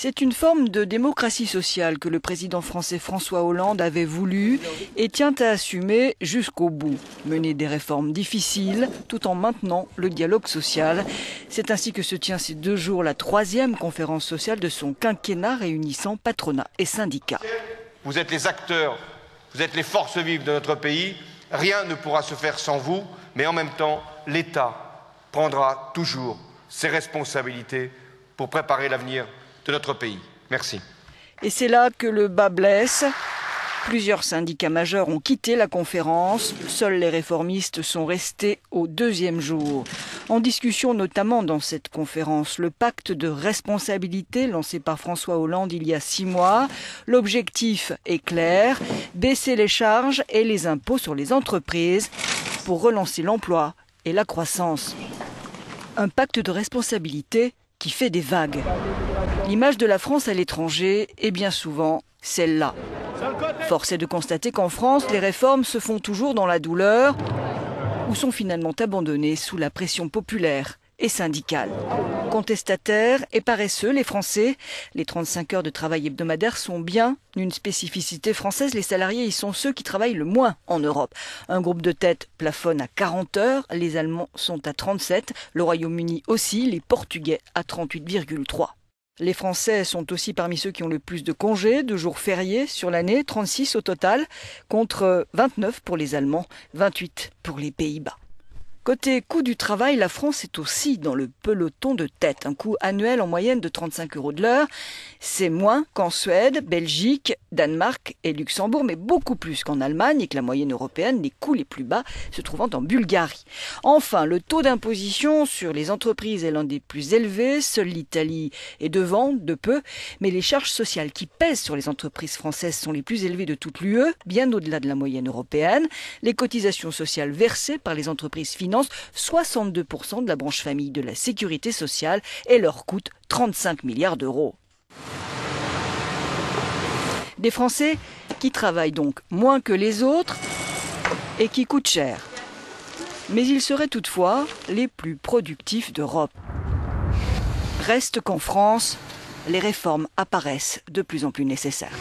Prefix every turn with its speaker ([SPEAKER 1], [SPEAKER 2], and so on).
[SPEAKER 1] C'est une forme de démocratie sociale que le président français François Hollande avait voulu et tient à assumer jusqu'au bout. Mener des réformes difficiles tout en maintenant le dialogue social. C'est ainsi que se tient ces 2 jours la 3e conférence sociale de son quinquennat réunissant patronat et syndicats.
[SPEAKER 2] Vous êtes les acteurs, vous êtes les forces vives de notre pays. Rien ne pourra se faire sans vous, mais en même temps, l'État prendra toujours ses responsabilités pour préparer l'avenir de notre pays. Merci.
[SPEAKER 1] Et c'est là que le bas blesse. Plusieurs syndicats majeurs ont quitté la conférence. Seuls les réformistes sont restés au 2e jour. En discussion notamment dans cette conférence, le pacte de responsabilité lancé par François Hollande il y a 6 mois. L'objectif est clair, baisser les charges et les impôts sur les entreprises pour relancer l'emploi et la croissance. Un pacte de responsabilité qui fait des vagues. L'image de la France à l'étranger est bien souvent celle-là. Force est de constater qu'en France, les réformes se font toujours dans la douleur ou sont finalement abandonnées sous la pression populaire et syndicale. Contestataires et paresseux, les Français, les 35 heures de travail hebdomadaire sont bien une spécificité française. Les salariés y sont ceux qui travaillent le moins en Europe. Un groupe de tête plafonne à 40 heures, les Allemands sont à 37, le Royaume-Uni aussi, les Portugais à 38,3. Les Français sont aussi parmi ceux qui ont le plus de congés, de jours fériés sur l'année, 36 au total, contre 29 pour les Allemands, 28 pour les Pays-Bas. Côté coût du travail, la France est aussi dans le peloton de tête. Un coût annuel en moyenne de 35 € de l'heure. C'est moins qu'en Suède, Belgique, Danemark et Luxembourg, mais beaucoup plus qu'en Allemagne et que la moyenne européenne, les coûts les plus bas se trouvant en Bulgarie. Enfin, le taux d'imposition sur les entreprises est l'un des plus élevés. Seule l'Italie est devant, de peu. Mais les charges sociales qui pèsent sur les entreprises françaises sont les plus élevées de toute l'UE, bien au-delà de la moyenne européenne. Les cotisations sociales versées par les entreprises financent 62% de la branche famille de la sécurité sociale et leur coûte 35 milliards d'euros. Des Français qui travaillent donc moins que les autres et qui coûtent cher. Mais ils seraient toutefois les plus productifs d'Europe. Reste qu'en France, les réformes apparaissent de plus en plus nécessaires.